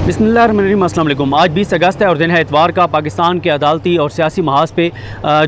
बिस्मिल्लाहिर्रहमानिर्रहीम, अस्सलाम वालेकुम। आज 20 अगस्त है और दिन है इतवार का। पाकिस्तान के अदालती और सियासी महाज पे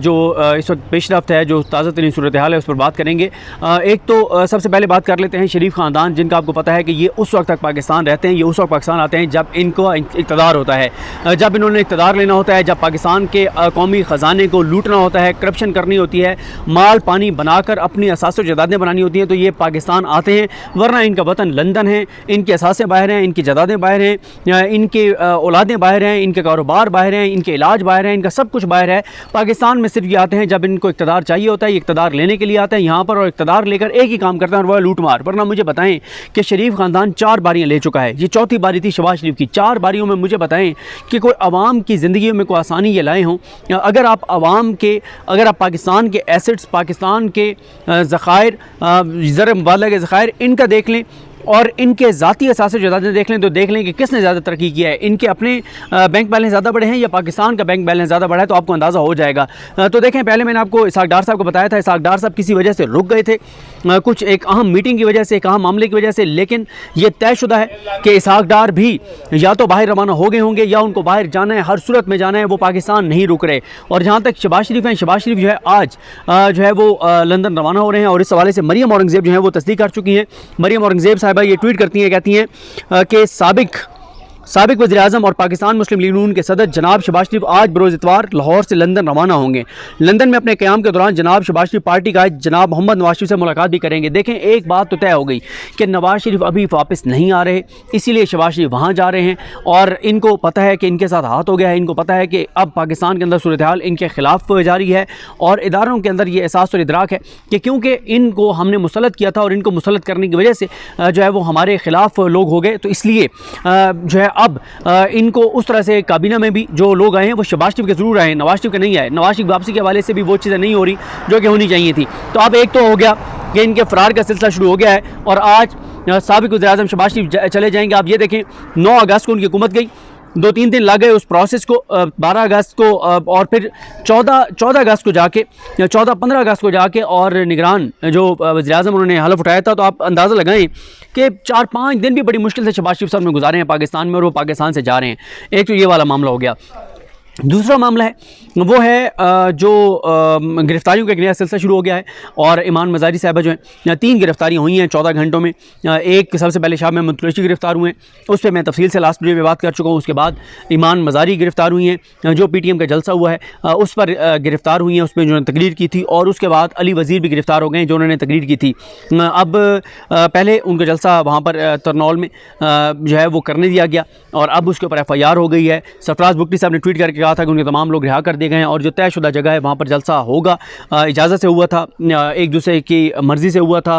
जो इस वक्त पेशरफ्त है, जो ताज़ा तरीन सूरत हाल है, उस पर बात करेंगे। एक तो सबसे पहले बात कर लेते हैं शरीफ ख़ानदान, जिनका आपको पता है कि ये उस वक्त तक पाकिस्तान रहते हैं, ये उस वक्त पाकिस्तान आते हैं जब इनको इक़्तिदार होता है, जब इन्होंने इक़्तिदार लेना होता है, जब पाकिस्तान के कौमी ख़जाने को लूटना होता है, करप्शन करनी होती है, माल पानी बनाकर अपनी असास जदादें बनानी होती हैं, तो ये पाकिस्तान आते हैं। वरना इनका वतन लंदन है, इनके असासे बाहर हैं, इनकी जदादें बाहर हैं, इनके औलादें बाहर हैं, इनके कारोबार बाहर हैं, इनके इलाज बाहर हैं, इनका सब कुछ बाहर है। पाकिस्तान में सिर्फ ये आते हैं जब इनको इक़्तिदार चाहिए होता है, ये इक़्तिदार लेने के लिए आते हैं यहाँ पर और इक़्तिदार लेकर एक ही काम करते हैं और वह लूट मार। वरना मुझे बताएं कि शरीफ ख़ानदान 4 बारियाँ ले चुका है, ये चौथी बारी थी शहबाज शरीफ की। 4 बारियों में मुझे बताएं कि कोई अवाम की ज़िंदगी में कोई आसानी ये लाए हों। अगर आप पाकिस्तान के एसेट्स, पाकिस्तान के ज़खायर, ज़र मुबादला के ज़खायर, इनका देख लें और इनके ज़ाती असासे जदादें देख लें, तो देख लें कि किसने ज़्यादा तरक्की किया है। इनके अपने बैंक बैलेंस ज़्यादा बड़े हैं या पाकिस्तान का बैंक बैलेंस ज़्यादा बड़ा है, तो आपको अंदाज़ा हो जाएगा। तो देखें, पहले मैंने आपको इसहाक डार साहब को बताया था, इसहाक डार साहब किसी वजह से रुक गए थे, कुछ एक अहम मीटिंग की वजह से, एक अहम मामले की वजह से, लेकिन ये तयशुदा है कि इसहाक डार भी या तो बाहर रवाना हो गए होंगे या उनको बाहर जाना है, हर सूरत में जाना है, वो पाकिस्तान नहीं रुक रहे। और जहाँ तक शहबाज शरीफ हैं, शहबाज शरीफ जो है आज जो है वो लंदन रवाना हो रहे हैं और इस हवाले से मरियम औरंगज़ेब जो है वो तस्दीक कर चुकी हैं। मरियम औरंगज़ेब साहिबा ये ट्वीट करती हैं, कहती हैं कि साबिक वज़ीर-ए-आज़म और पाकिस्तान मुस्लिम लीग नून के सदर जनाब शहबाज शरीफ आज बरोज़ इतवार लाहौर से लंदन रवाना होंगे। लंदन में अपने क़याम के दौरान जनाब शहबाज शरीफ पार्टी का जनाब मोहम्मद नवाज शरीफ से मुलाकात भी करेंगे। देखें, एक बात तो तय हो गई कि नवाज शरीफ अभी वापस नहीं आ रहे, इसीलिए शहबाज शरीफ वहाँ जा रहे हैं और इनको पता है कि इनके साथ हाथ हो गया है। इनको पता है कि अब पाकिस्तान के अंदर सूरत हाल इनके ख़िलाफ़ जारी है और इदारों के अंदर ये एहसास और इदराक है कि क्योंकि इनको हमने मुसल्लत किया था और इनको मुसल्लत करने की वजह से जो है वो हमारे ख़िलाफ़ लोग हो गए, तो इसलिए जो है अब इनको उस तरह से काबीना में भी जो लोग आए हैं वो शहबाज शरीफ के ज़रूर आए हैं, नवाज शरीफ के नहीं आए। नवाज शरीफ वापसी के हवाले से भी वो चीज़ें नहीं हो रही जो कि होनी चाहिए थी। तो अब एक तो हो गया कि इनके फ़रार का सिलसिला शुरू हो गया है और आज साबिक़ वज़ीर-ए-आज़म शहबाज शरीफ चले जाएंगे। आप ये देखें, 9 अगस्त को उनकी हुकूमत गई, 2-3 दिन लग गए उस प्रोसेस को, 12 अगस्त को और फिर 14 अगस्त को जाके, 14-15 अगस्त को जाके और निगरान जो वज़ीर-ए-आज़म उन्होंने हलफ उठाया था। तो आप अंदाज़ा लगाएं कि 4-5 दिन भी बड़ी मुश्किल से शहबाज शरीफ साहब ने गुजारे हैं पाकिस्तान में और वो पाकिस्तान से जा रहे हैं। एक तो ये वाला मामला हो गया। दूसरा मामला है वो है जो गिरफ़्तारियों का एक नया सिलसिला शुरू हो गया है और ईमान मज़ारी साहिबा जो हैं, 3 गिरफ़्तारियाँ हुई हैं 14 घंटों में। एक सबसे पहले शाह महमूद कुरैशी गिरफ़्तार हुए, उस पर मैं तफसील से लास्ट वीडियो में बात कर चुका हूँ। उसके बाद ईमान मज़ारी गिरफ़्तार हुई हैं, जो PTM का जलसा हुआ है उस पर गिरफ़्तार हुई हैं, उस पर जिन्होंने तकरीर की थी। और उसके बाद अली वज़ीर भी गिरफ़्तार हो गए जो उन्होंने तकरीर की थी। अब पहले उनका जलसा वहाँ पर तरनौल में जो है वो करने दिया गया और अब उसके ऊपर FIR हो गई है। सरफराज बुगटी साहब ने ट्वीट करके कहा था कि उनके तमाम लोग रिहा कर दिए गए हैं और जो तयशुदा जगह है वहाँ पर जलसा होगा, इजाज़त से हुआ था, एक दूसरे की मर्ज़ी से हुआ था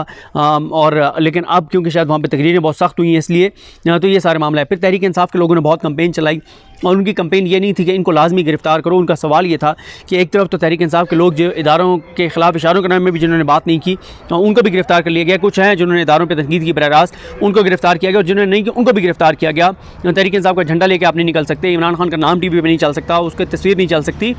और लेकिन अब क्योंकि शायद वहाँ पर तकरीरें बहुत सख्त हुई हैं इसलिए तो ये सारे मामला है। फिर तहरीक इंसाफ के लोगों ने बहुत कंपेन चलाई और उनकी कंपेन ये नहीं थी कि इनको लाजमी गिरफ़्तार करो। उनका सवाल ये था कि एक तरफ तो तहरीक इंसाफ के लोग जो इदारों के ख़िलाफ़ इशारों के नाम में भी जिन्होंने बात नहीं की तो उनको भी गिरफ़्तार कर लिया गया। कुछ हैं जिन्होंने इदारों पर तनकीद की बरह रास्त, उनको गिरफ़्तार किया गया और जिन्होंने नहीं की उनको भी गिरफ़्तार किया गया। तहरीक इंसाफ का झंडा लेकर आप नहीं निकल सकते, इमरान खान का नाम TV पर नहीं चल सकता, उसकी तस्वीर नहीं चल सकती।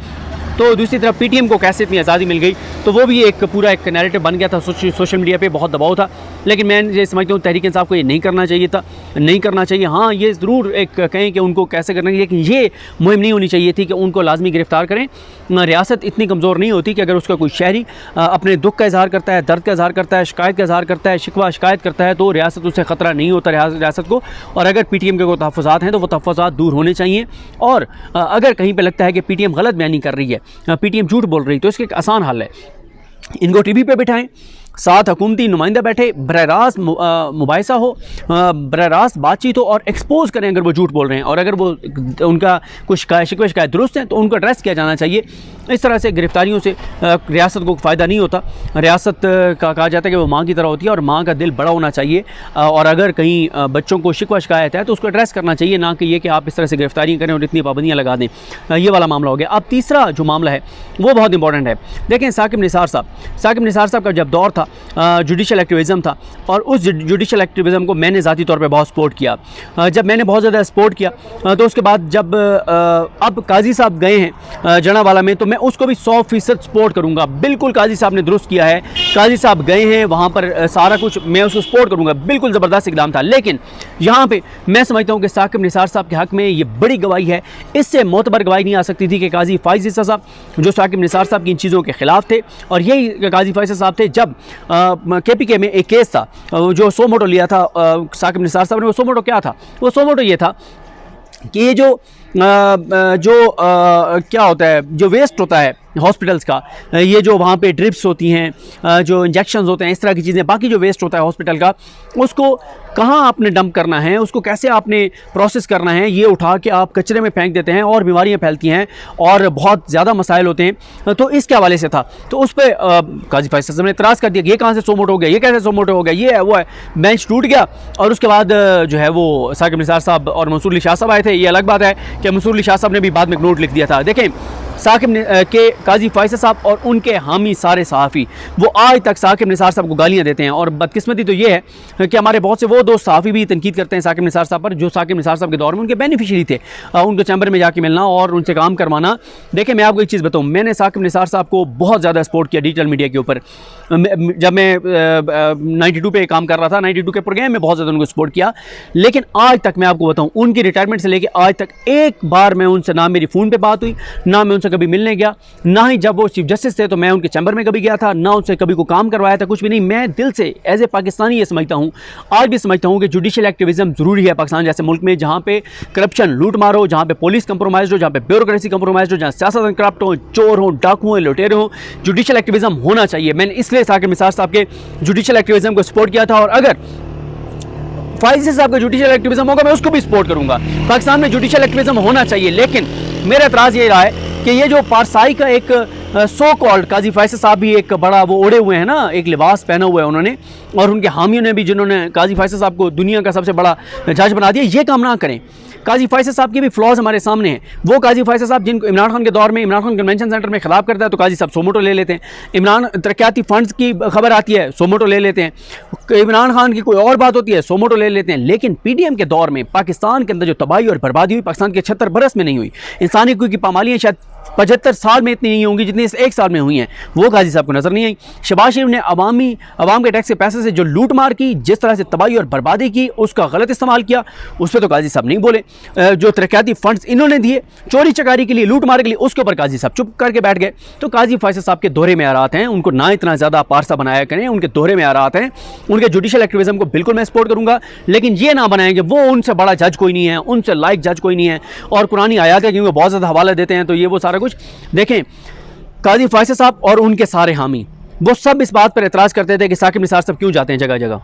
तो दूसरी तरफ PTM को कैसे इतनी आज़ादी मिल गई, तो वो भी एक पूरा एक नैरेटिव बन गया था। सोशल मीडिया पे बहुत दबाव था, लेकिन मैं ये समझता हूँ तहरीक इंसाफ को ये नहीं करना चाहिए था, नहीं करना चाहिए। हाँ, ये ज़रूर एक कहें कि उनको कैसे करना चाहिए, लेकिन ये मुहिम नहीं होनी चाहिए थी कि उनको लाजमी गिरफ़्तार करें। रियासत इतनी कमज़ोर नहीं होती कि अगर उसका कोई शहरी अपने दुख का इज़हार करता है, दर्द का इज़हार करता है, शिकायत का इज़हार करता है, शिकवा शिकायत करता है तो रियासत उससे ख़तरा नहीं होता रियासत को। और अगर PTM के कोई तहफ़्फ़ुज़ात हैं तो वो तहफ़्फ़ुज़ात दूर होने चाहिए। और अगर कहीं पर लगता है कि PTM गलत बयानी कर रही है, PTM झूठ बोल रही, तो इसका एक आसान हल है, इनको TV पे बिठाएं, साथ हुकूमती नुमाइंदा बैठे, बरह रास्त मुबाहिसा हो, बरह रास्त बातचीत हो और एक्सपोज करें अगर वो झूठ बोल रहे हैं। और अगर वो उनका कुछ शिकायत दुरुस्त है तो उनको अड्रेस किया जाना चाहिए। इस तरह से गिरफ़्तारियों से रियासत को फ़ायदा नहीं होता। रियासत का कहा जाता है कि वो माँ की तरह होती है और माँ का दिल बड़ा होना चाहिए और अगर कहीं बच्चों को शिकवा शिकायत है तो उसको एड्रेस करना चाहिए, ना कि ये कि आप इस तरह से गिरफ़्तारियाँ करें और इतनी पाबंदियाँ लगा दें। ये वाला मामला हो गया। अब तीसरा जो मामला है वो बहुत इंपॉर्टेंट है। देखें, साकिब निसार साहब का जब दौर था जुडिशल एक्टिविज़म था और उस जुडिशल एक्टिविज़म को मैंने ज़ाती तौर पे बहुत सपोर्ट किया। जब मैंने बहुत ज़्यादा सपोर्ट किया तो उसके बाद जब अब काजी साहब गए हैं जनावाला में तो मैं उसको भी 100% सपोर्ट करूँगा। बिल्कुल काजी साहब ने दुरुस्त किया है काजी साहब गए हैं वहाँ पर, सारा कुछ मैं उसको सपोर्ट करूँगा, बिल्कुल ज़बरदस्त इकदाम था। लेकिन यहाँ पे मैं समझता हूँ कि साकिब निसार साहब के हक़ में ये बड़ी गवाही है, इससे मोतबर गवाही नहीं आ सकती थी कि काजी फ़ाइज़ ईसा साहब जो साकिब निसार साहब की इन चीज़ों के ख़िलाफ़ थे, और यही काजी फ़ाइज़ साहब थे जब KPK में एक केस था जो सो मोटो लिया था साकिब निसार साहब ने। वो सो मोटो क्या था? वो सो मोटो ये था कि ये जो क्या होता है, जो वेस्ट होता है हॉस्पिटल्स का, ये जो वहाँ पे ड्रिप्स होती हैं, जो इंजेक्शंस होते हैं, इस तरह की चीज़ें, बाकी जो वेस्ट होता है हॉस्पिटल का, उसको कहाँ आपने डंप करना है, उसको कैसे आपने प्रोसेस करना है, ये उठा के आप कचरे में फेंक देते हैं और बीमारियाँ फैलती हैं और बहुत ज़्यादा मसाइल होते हैं। तो इसके हवाले से था, तो उस पर काजी फ़ाइज़ साहब ने इतराज़ कर दिया कि ये कहाँ से सो मोटो हो गया, ये कैसे सो मोटो हो गया, ये है वो है, बेंच टूट गया। और उसके बाद जो है वो साकिब निसार साहब और मंसूर अली शाह साहब आए थे। ये अलग बात है कि मंसूर अली शाह साहब ने भी बाद में एक नोट लिख दिया था। देखें, साकिब के काजी फ़ाइज़ साहब और उनके हामी सारे सहाफ़ी वो आज तक साकिब निसार साहब को गालियाँ देते हैं। और बदकिस्मती तो ये है कि हमारे बहुत से वो दोस्त सहाफ़ी भी तनकीद करते हैं साकिब निसार साहब पर, जो साकिब निसार साहब के दौर में उनके बेनिफिशरी थे, उनको चैम्बर में जाके मिलना और उनसे काम करवाना। देखिए, मैं आपको एक चीज़ बताऊँ, मैंने साकिब निसार साहब को बहुत ज़्यादा सपोर्ट किया डिजिटल मीडिया के ऊपर। जब मैं 92 पे काम कर रहा था, 92 के प्रोग्राम में बहुत ज़्यादा उनको सपोर्ट किया। लेकिन आज तक मैं आपको बताऊँ, उनकी रिटायरमेंट से लेकर आज तक एक बार मैं उनसे, ना मेरी फ़ोन पर बात हुई, ना मैं उनसे कभी मिलने गया, ना ही जब वो चीफ जस्टिस थे तो मैं उनके चैम्बर में कभी गया था, ना उनसे कभी को काम करवाया था, कुछ भी नहीं। मैं दिल से एज ए पाकिस्तानी ये समझता हूँ, आज भी समझता हूँ कि जुडिशल एक्टिविज़म ज़रूरी है पाकिस्तान जैसे मुल्क में, जहाँ पे करप्शन, लूट मार हो, जहाँ पे पुलिस कंप्रोमाइज़ हो, जहाँ पे ब्यूरोक्रेसी कंप्रोमाइज़ हो, जहाँ सियासतदान करप्ट हो, चोर हो, डाकू हो, लुटेरे हो, जुडिशल एक्टिविज़म होना चाहिए। मैंने इसलिए साकिब निसार साहब के जुडिशल एक्टिविज़म को सपोर्ट किया था, और अगर फ़ाइज़ साहब का जुडिशल एक्टिविज़म होगा मैं उसको भी सपोर्ट करूँगा। पाकिस्तान में जुडिशल एक्टिविज़म होना चाहिए। लेकिन मेरा एतराज़ ये रहा है कि ये जो पारसाई का एक सो कॉल्ड, काजी फ़ाइज़ साहब भी एक बड़ा वो ओढ़े हुए हैं ना, एक लिबास पहना हुआ है उन्होंने, और उनके हामियों ने भी, जिन्होंने काजी फ़ाइज़ साहब को दुनिया का सबसे बड़ा जज बना दिया, ये काम ना करें। काजी फ़ाइज़ साहब के भी फ्लॉज हमारे सामने हैं। वो काजी फ़ाइज़ साहब जिनको इमरान खान के दौर में इमरान खान कन्वेंशन सेंटर में खिताब करता है तो काजी साहब सो मोटो ले लेते हैं। इमरान तरक्याती फ़ंड्स की खबर आती है, सो मोटो ले लेते हैं। इमरान खान की कोई और बात होती है, सो मोटो ले लेते हैं। लेकिन PDM के दौर में पाकिस्तान के अंदर जो तबाही और बर्बादी हुई, पाकिस्तान के 76 बरस में नहीं हुई। इंसानी हकूक़ की पामालियाँ शायद 75 साल में इतनी नहीं होंगी जितनी इस एक साल में हुई हैं, वो काजी साहब को नज़र नहीं आई। शहबाज शरीफ ने अवाम के टैक्स के पैसे से जो लूट मार की, जिस तरह से तबाही और बर्बादी की, उसका गलत इस्तेमाल किया, उस पर तो काजी साहब नहीं बोले। जो तरक्याती फ़ंड्स इन्होंने दिए चोरी चकारी के लिए, लूट मार के लिए, उसके ऊपर काजी साहब चुप करके बैठ गए। तो काजी फ़ाइज़ साहब के दोहरे में आ रहा हैं, उनको ना इतना ज़्यादा पारसा बनाया करें, उनके दोहरे में आ रहा हैं। उनके जुडिशल एक्टिविज़म को बिल्कुल मैं सपोर्ट करूँगा, लेकिन ये ना बनाएं कि वो उनसे बड़ा जज कोई नहीं है, उनसे लाइक जज कोई नहीं है, और कुरानी आयात है क्योंकि बहुत ज़्यादा हवाला देते हैं, तो ये वो सारा कुछ देखें। काजी फ़ाइज़ साहब और उनके सारे हामी वो सब इस बात पर एतराज़ करते थे कि साकिब निसार साहब क्यों जाते हैं जगह जगह।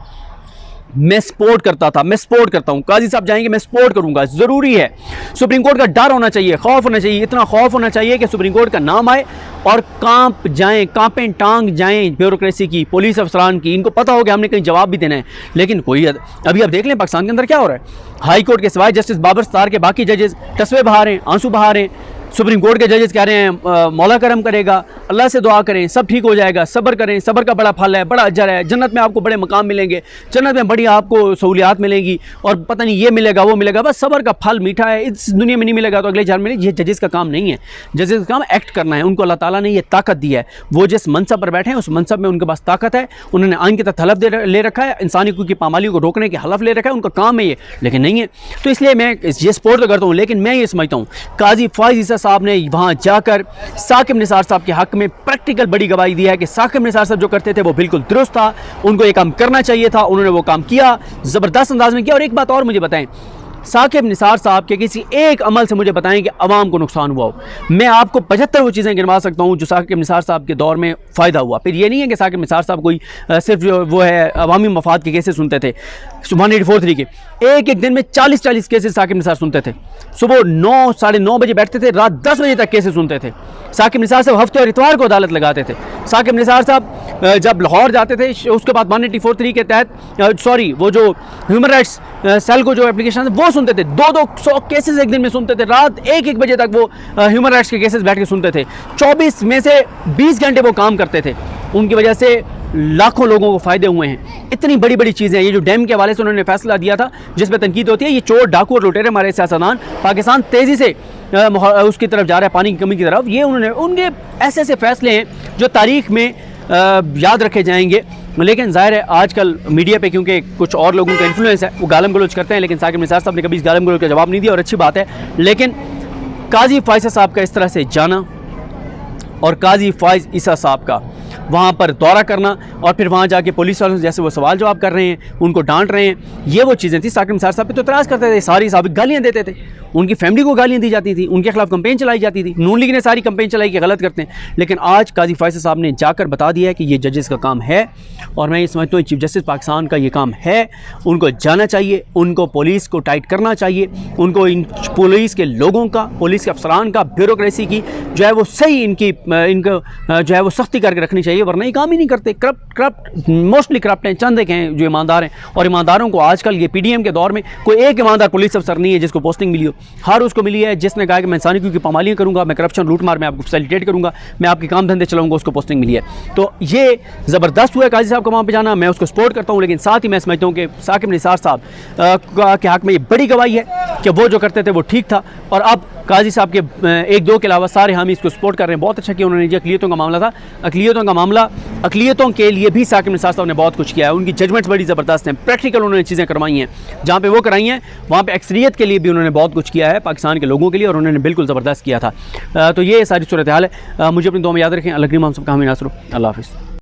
मैं सपोर्ट करता था, मैं सपोर्ट करता हूँ, काजी साहब जाएंगे मैं सपोर्ट करूँगा, ज़रूरी है। सुप्रीम कोर्ट का डर होना चाहिए, खौफ होना चाहिए, इतना खौफ होना चाहिए कि सुप्रीम कोर्ट का नाम आए और कांप जाएं, कांपें टांग जाएं ब्यूरोक्रेसी की, पुलिस अफसरान की। इनको पता हो कि हमने कहीं जवाब भी देना है, लेकिन कोई अभी आप देख लें पाकिस्तान के अंदर क्या हो रहा है। हाई कोर्ट के सिवाय जस्टिस बाबर सत्तार के बाकी जजेस तस्वे बहा रहे हैं, आंसू बहा रहे हैं। सुप्रीम कोर्ट के जजेस कह रहे हैं मौला करम करेगा, अल्लाह से दुआ करें, सब ठीक हो जाएगा, सब्र करें, सब्र का बड़ा फल है, बड़ा अजर है, जन्नत में आपको बड़े मकाम मिलेंगे, जन्नत में बड़ी आपको सहूलियात मिलेंगी, और पता नहीं ये मिलेगा वो मिलेगा। बस सब्र का फल मीठा है, इस दुनिया में नहीं मिलेगा तो अगले जन्म में मिलेगा। ये जजेस का काम नहीं है, जजेस का काम एक्ट करना है। उनको अल्लाह ताला ने ये ताकत दी है, वो जिस मनसब पर बैठे हैं उस मनसब में उनके पास ताकत है। उन्होंने आइन के तहत हलफ ले रखा है, इंसानी हकूक़ की पामालियों को रोकने के हलफ ले रखा है, उनका काम है ये, लेकिन नहीं है। तो इसलिए मैं ये सपोर्ट तो करता हूँ, लेकिन मैं ये समझता हूँ काजी फ़ाइज़ ईसा साहब ने वहाँ जाकर साकिब निसार साहब के हक में प्रैक्टिकल बड़ी गवाही दी है कि साकिब निसार साहब जो करते थे वो बिल्कुल दुरुस्त था, उनको ये काम करना चाहिए था, उन्होंने वो काम किया, ज़बरदस्त अंदाज में किया। और एक बात और मुझे बताएं, साकिब निसार साहब के किसी एक अमल से मुझे बताएं कि अवाम को नुकसान हुआ हो। मैं आपको 75 वो चीज़ें गिनवा सकता हूँ जो साकिब निसार साहब के दौर में फ़ायदा हुआ। फिर ये नहीं है कि साकिब निसार साहब कोई सिर्फ जो वो है अवामी मफाद के केसेस सुनते थे। 184 के एक दिन में 40 केसेस साकिब निसार सुनते थे। सुबह 9 साढ़े 9 बजे बैठते थे, रात 10 बजे तक केसेस सुनते थे। साकिब निसार साहब हफ्ते और इतवार को अदालत लगाते थे। साकिब निसार साहब जब लाहौर जाते थे, उसके बाद 184 के तहत वो जो ह्यूमन राइट्स सेल को जो एप्लीकेशन वो सुनते थे, 200 केसेस एक दिन में सुनते थे। रात 1 बजे तक वो ह्यूमन राइट्स के केसेस बैठ के सुनते थे। 24 में से 20 घंटे वो काम करते थे। उनकी वजह से लाखों लोगों को फ़ायदे हुए हैं। इतनी बड़ी बड़ी चीज़ें, ये जो डैम के हवाले से उन्होंने फैसला दिया था जिस पर तनकीद होती है, ये चोर डाकू और लुटेरे हमारे सियासतदान, पाकिस्तान तेज़ी से उसकी तरफ जा रहा है, पानी की कमी की तरफ। ये उन्होंने उनके ऐसे ऐसे फैसले हैं जो तारीख़ में याद रखे जाएंगे। लेकिन ज़ाहिर है आजकल मीडिया पे क्योंकि कुछ और लोगों का इन्फ्लुएंस है, वो गालम गलोच करते हैं, लेकिन साकिब निसार साहब ने कभी इस गालम गलोच का जवाब नहीं दिया और अच्छी बात है। लेकिन काजी फ़ाइज़ साहब का इस तरह से जाना और काजी फ़ाइज़ ईसा साहब का वहाँ पर दौरा करना और फिर वहाँ जाके पुलिस वालों से जैसे वो सवाल जवाब कर रहे हैं, उनको डांट रहे हैं, ये वो चीज़ें थी। साकिब निसार साहब पे तो इतराज़ करते थे, सारी साबिक गालियाँ देते थे, उनकी फैमिली को गालियाँ दी जाती थी, उनके खिलाफ कंपेन चलाई जाती थी। नून लीग ने सारी कंपेन चलाई कि गलत करते हैं। लेकिन आज काजी फ़ाइज़ साहब ने जाकर बता दिया है कि ये जजेस का काम है और मैं ये समझता हूँ चीफ जस्टिस पाकिस्तान का ये काम है। उनको जाना चाहिए, उनको पुलिस को टाइट करना चाहिए, उनको इन पुलिस के लोगों का, पुलिस के अफसरान का, ब्यूरोक्रेसी की जो है वो सही इनको जो है वो सख्ती करके रखनी चाहिए, वरना ये काम ही नहीं करते। करप्ट मोस्टली करप्ट हैं, चंद एक हैं जो ईमानदार हैं। और ईमानदारों को आजकल ये पीडीएम के दौर में कोई एक ईमानदार पुलिस अफसर नहीं है जिसको पोस्टिंग मिली हो। हर उसको मिली है जिसने कहा कि मैं इंसानी की पामालियाँ करूँगा, मैं करप्शन लूट मार मैं आपको फैसिलिटेट करूँगा, मैं आपके काम धंधे चलाऊँगा, उसको पोस्टिंग मिली है। तो ये ज़बरदस्त हुआ है काजी साहब का वहाँ पर जाना, मैं उसको सपोर्ट करता हूँ। लेकिन साथ ही मैं समझता हूँ कि साकिब निसार साहब के हक़ में ये बड़ी गवाही है कि वो जो करते थे वो ठीक था और अब काजी साहब के एक दो के अलावा सारे हामी इसको सपोर्ट कर रहे हैं। बहुत अच्छा किया उन्होंने। जो अक़लियतों का मामला था, अक़लियतों के लिए भी साकिब निसार साहब ने बहुत कुछ किया है। उनकी जजमेंट्स बड़ी ज़बरदस्त हैं, प्रैक्टिकल उन्होंने चीज़ें करवाई हैं, जहाँ पे वो कराई हैं वहाँ पे अक्सरियत के लिए भी उन्होंने बहुत कुछ किया है, पाकिस्तान के लोगों के लिए, और उन्होंने बिल्कुल ज़बरदस्त किया था। तो ये सारी सूरत हाल है। मुझे अपनी दुआ में याद रखें। अल्लाह करीम हम सबका हामी नासर हो। अल्लाह हाफ़िज़।